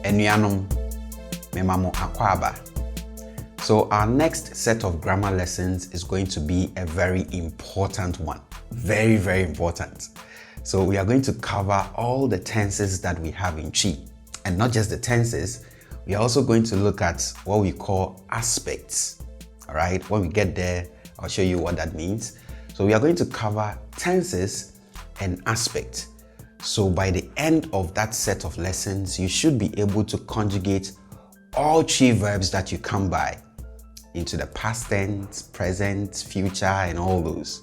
Enuanom, memamo akwaba. So our next set of grammar lessons is going to be a very important one. Very, very important. So we are going to cover all the tenses that we have in Chi. And not just the tenses, we are also going to look at what we call aspects. All right, when we get there, I'll show you what that means. So we are going to cover tenses and aspects. So by the end of that set of lessons, you should be able to conjugate all Chi verbs that you come by into the past tense, present, future, and all those.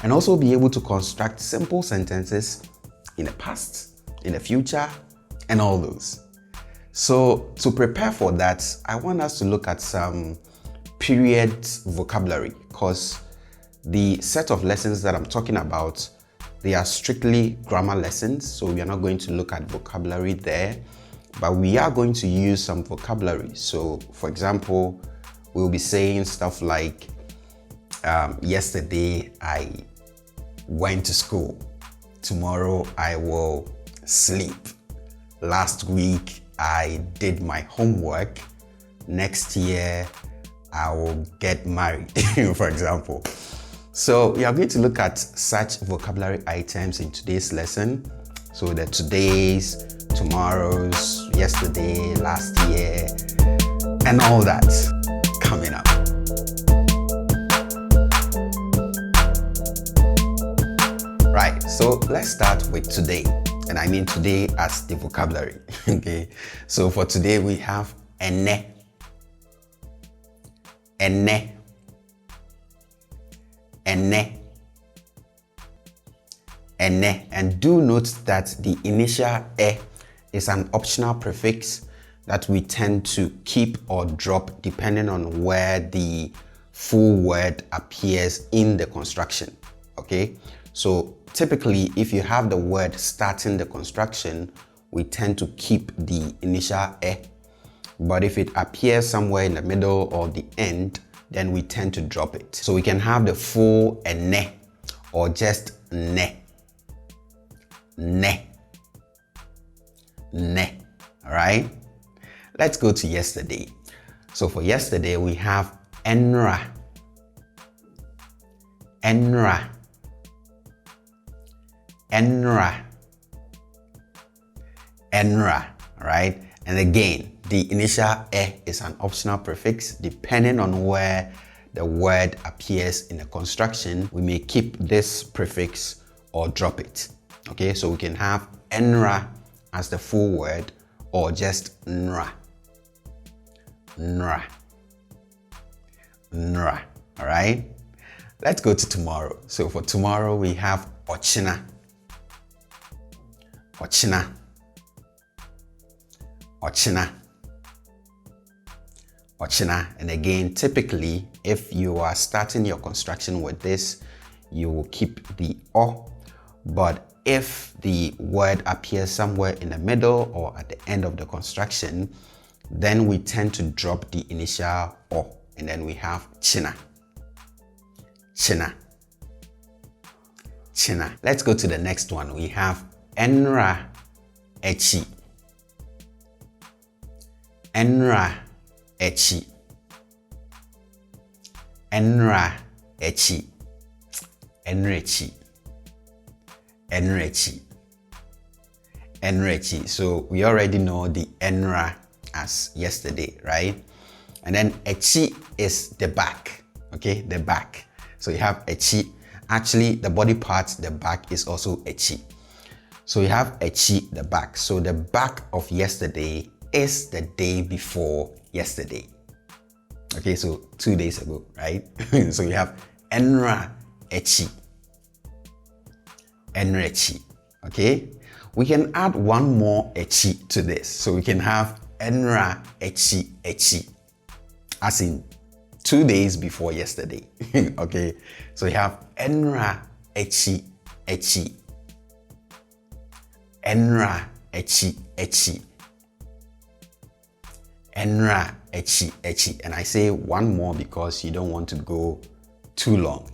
And also be able to construct simple sentences in the past, in the future, and all those. So to prepare for that, I want us to look at some period vocabulary, because the set of lessons that I'm talking about, they are strictly grammar lessons. So we are not going to look at vocabulary there, but we are going to use some vocabulary. So for example, we'll be saying stuff like, yesterday I went to school. Tomorrow I will sleep. Last week I did my homework. Next year I will get married, for example. So we are going to look at such vocabulary items in today's lesson. So the todays, tomorrows, yesterday, last year, and all that coming up. Right, so let's start with today. And I mean today as the vocabulary. Okay, so for today we have ene, ene, ene, ene. And do note that the initial e is an optional prefix that we tend to keep or drop depending on where the full word appears in the construction. Okay, so typically if you have the word starting the construction, we tend to keep the initial e, but if it appears somewhere in the middle or the end, then we tend to drop it. So we can have the full ene or just ne, ne, ne. All right, let's go to yesterday. So for yesterday we have enra, enra, enra, enra. All right, and again, the initial e is an optional prefix. Depending on where the word appears in the construction, we may keep this prefix or drop it. Okay, so we can have enra as the full word or just nra, nra, nra. All right, let's go to tomorrow. So for tomorrow we have ochina, ochina, ochina, ochina. And again, typically if you are starting your construction with this, you will keep the o, but if the word appears somewhere in the middle or at the end of the construction, then we tend to drop the initial o, and then we have china, china, china. Let's go to the next one. We have enra echi, enra echi, enra echi, enrechi, enrechi, enrechi. So we already know the enra as yesterday, right? And then echi is the back. Okay, the back. So you have echi. Actually, the body part, the back, is also echi. So you have echi, the back. So the back of yesterday is the day before yesterday. Okay, so 2 days ago, right? So you have enra echi, enrechi. Okay, we can add one more echi to this. So we can have enra echi echi, as in 2 days before yesterday. Okay, so we have enra echi echi, enra echi echi, enra echi echi. And I say one more because you don't want to go too long.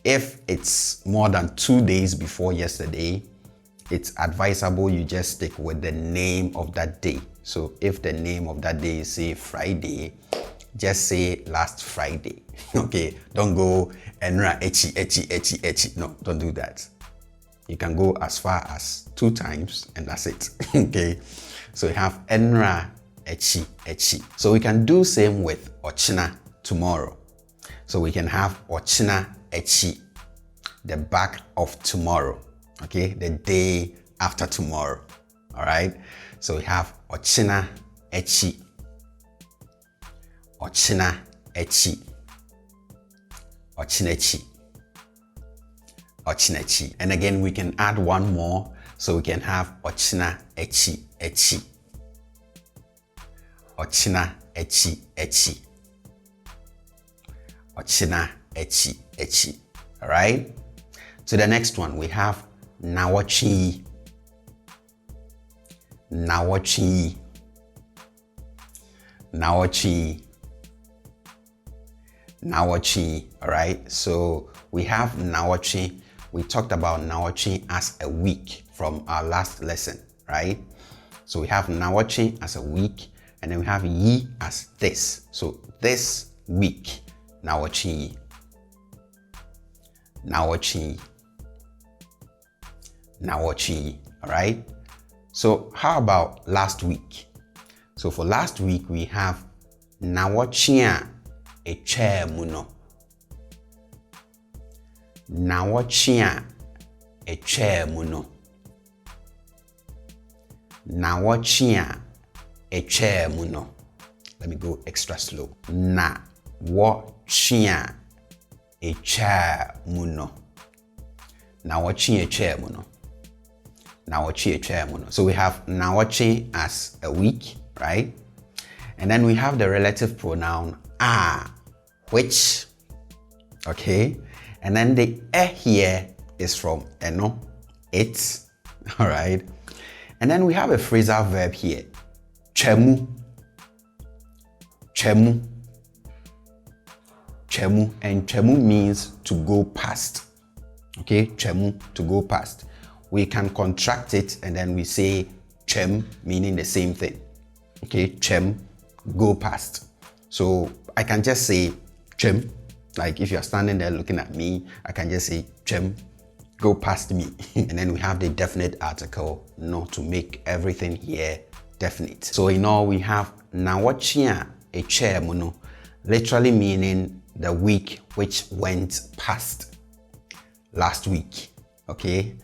If it's more than 2 days before yesterday, it's advisable you just stick with the name of that day. So if the name of that day is say Friday, just say last Friday. Okay, don't go enra echi. No, don't do that. You can go as far as 2 times and that's it. Okay, so you have enra echi. So we can do same with ochina, tomorrow. So we can have ochina echi, the back of tomorrow. Okay, the day after tomorrow. All right, so we have ochina echi, ochina echi, ochina echi. And again, we can add one more, so we can have ochina echi, ochina echi, ochina echi. All right, to the next one, we have nawachi, all right, so we have nawachi. We talked about nawachi as a week from our last lesson, right? So we have nawachi as a week, and then we have yi as this. So this week, nawachi, all right? So how about last week? So for last week, we have nawachia eche muno. Nawachia eche muno. Nawachia eche muno. Let me go extra slow. Nawachia eche muno. Nawachia eche muno. So we have nawachi as a week, right? And then we have the relative pronoun a, which, okay? And then the here is from eno, it, all right? And then we have a phrasal verb here, chemu, and chemu means to go past, okay? Chemu, to go past. We can contract it and then we say chem, meaning the same thing. Okay, chem, go past. So I can just say chem, like if you're standing there looking at me, I can just say chem, go past me. And then we have the definite article, no, to make everything here definite. So in all, we have nawachia eche muno, literally meaning the week which went past last week. Okay.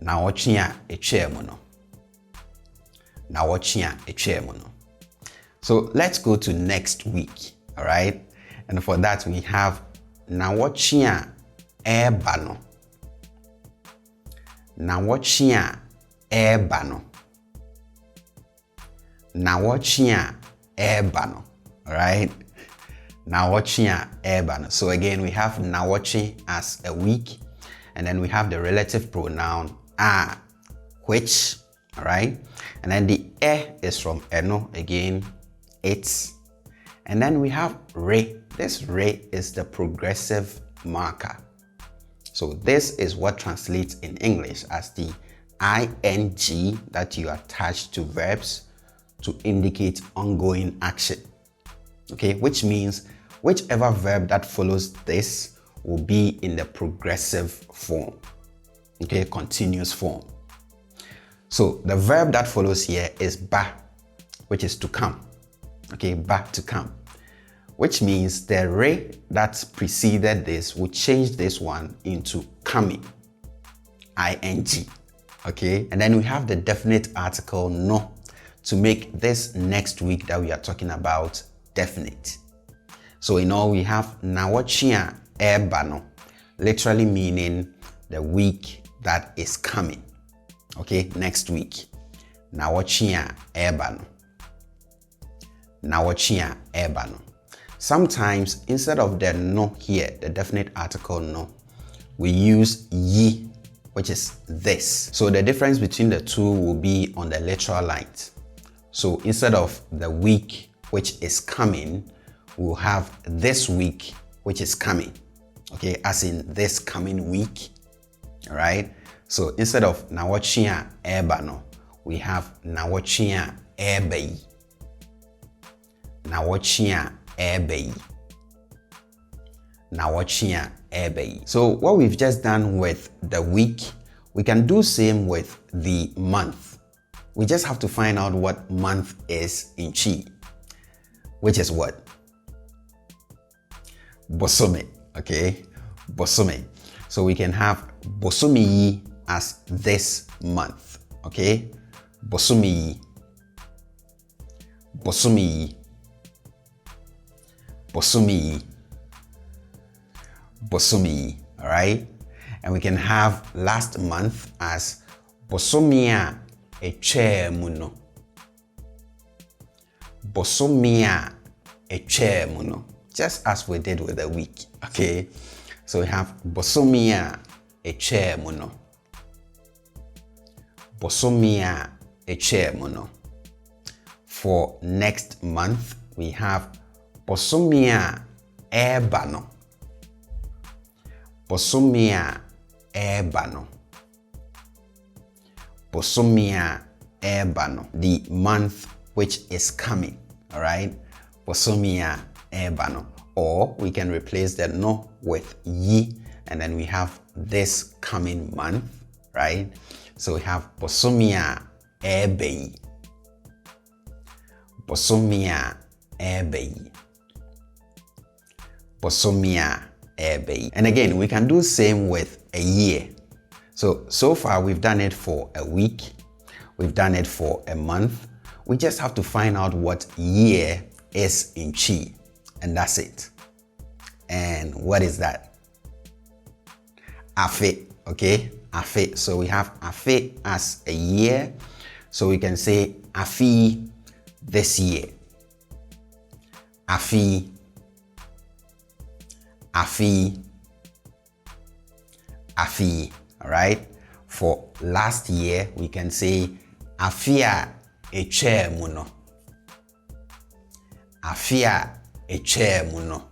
Nawachia eche muno. So let's go to next week, all right? And for that we have nawachia ebano. Nawachia ebano. All right? Nawachia ebano. So again, we have nawachi as a week, and then we have the relative pronoun a, which, all right? And then the is from eno, again, it's. And then we have re. This re is the progressive marker. So this is what translates in English as the ing that you attach to verbs to indicate ongoing action. Okay, which means whichever verb that follows this will be in the progressive form. Okay, continuous form. So the verb that follows here is ba, which is to come. Okay, ba, to come. Which means the re that preceded this will change this one into coming. ing. Okay, and then we have the definite article no to make this next week that we are talking about definite. So in all, we have nawachia ebano, literally meaning the week that is coming. Okay, next week. Nawachia ebano. Sometimes instead of the no here, the definite article no, we use yi, which is this. So the difference between the two will be on the literal lines. So instead of the week which is coming, we'll have this week which is coming. Okay, as in this coming week. All right. So instead of nawachia ebano, we have nawachia ebe. Na wachia ebe. Na wachia ebe. So what we've just done with the week, we can do same with the month. We just have to find out what month is in Chi, which is what? Bosome, okay? Bosome. So we can have Bosome as this month, okay? Bosome. Bosome. Bosome. Bosome, all right? And we can have last month as Bosomia echemuno. Bosomia echemuno. Just as we did with the week, okay? So we have Bosomia echemuno. Bosomia echemuno. For next month, we have Bosomia ebano. Bosomia ebano. Bosomia ebano. The month which is coming, all right? Bosomia ebano. Or we can replace the no with yi, and then we have this coming month, right? So we have Bosomia ebei. Bosomia ebei. Bosomia ebei. And again, we can do same with a year. So far we've done it for a week, we've done it for a month. We just have to find out what year is in Chi, and that's it. And what is that? Afe, okay? Afe. So we have Afe as a year. So we can say Afi this year. Afi. Afi. Afi. All right. For last year, we can say Afia echemuno. Afia echemuno.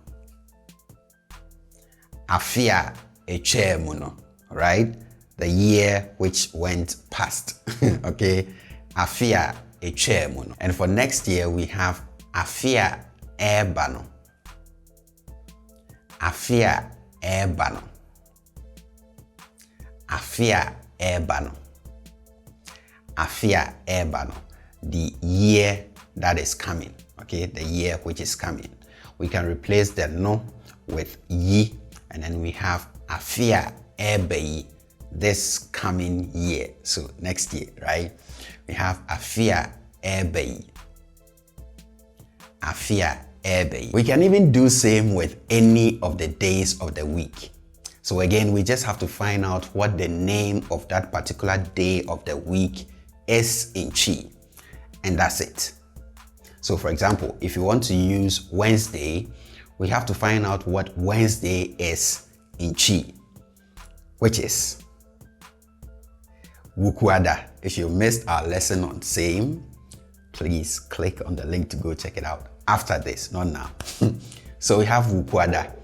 Afia echemuno. All right. The year which went past. Okay. Afia echemuno. And for next year, we have Afia ebano. Afia ebano. Afia ebano. Afia ebano. The year that is coming. Okay, the year which is coming. We can replace the no with yi, and then we have Afia ebei, this coming year. So next year, right? We have Afia ebei. Afia ebei. We can even do same with any of the days of the week. So again, we just have to find out what the name of that particular day of the week is in Chi, and that's it. So for example, if you want to use Wednesday, we have to find out what Wednesday is in Chi, which is Wukuada. If you missed our lesson on same, please click on the link to go check it out after this, not now. So we have Wukuada.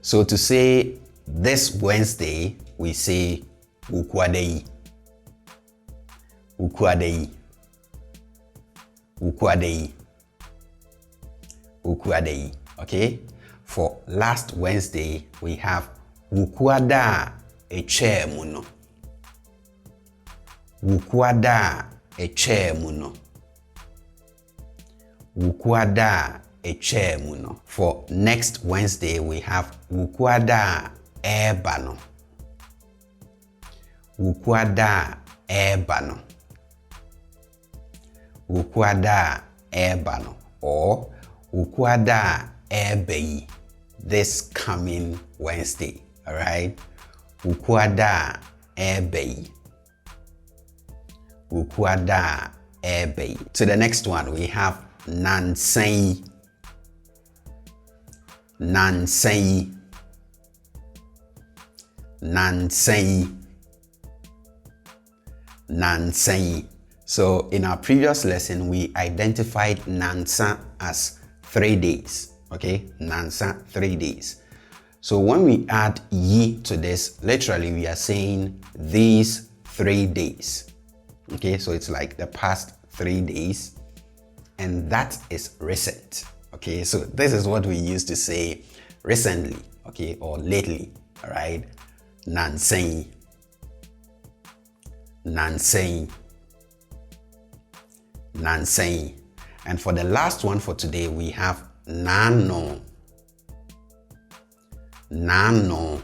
So to say this Wednesday, we say Wukuadei. Wukuadei. Wukuadei. Wukuadei. Okay? For last Wednesday, we have Wukuada echemuno. Wukuada echemuno. Wukuada echemuno. For next Wednesday, we have Wukuada ebano. Wukuada ebano. Wukuada ebano. Or Wukuada ebei, this coming Wednesday. All right? Wukuada ebei. Wukuada ebei. To the next one, we have Nansei. Nansei. Nansei. Nansei. So in our previous lesson, we identified Nansa as 3 days. Okay, Nansa, 3 days. So when we add yi to this, literally we are saying these 3 days. Okay, so it's like the past 3 days. and that is recent. Okay, so this is what we used to say recently, okay, or lately. All right, nansei, nansei, nansei. And for the last one for today, we have nano, nano,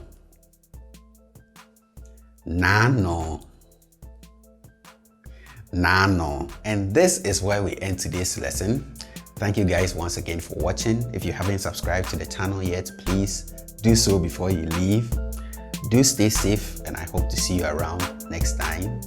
nano, nano. And this is where we end today's lesson. Thank you guys once again for watching. If you haven't subscribed to the channel yet, please do so before you leave. Do stay safe, and I hope to see you around next time.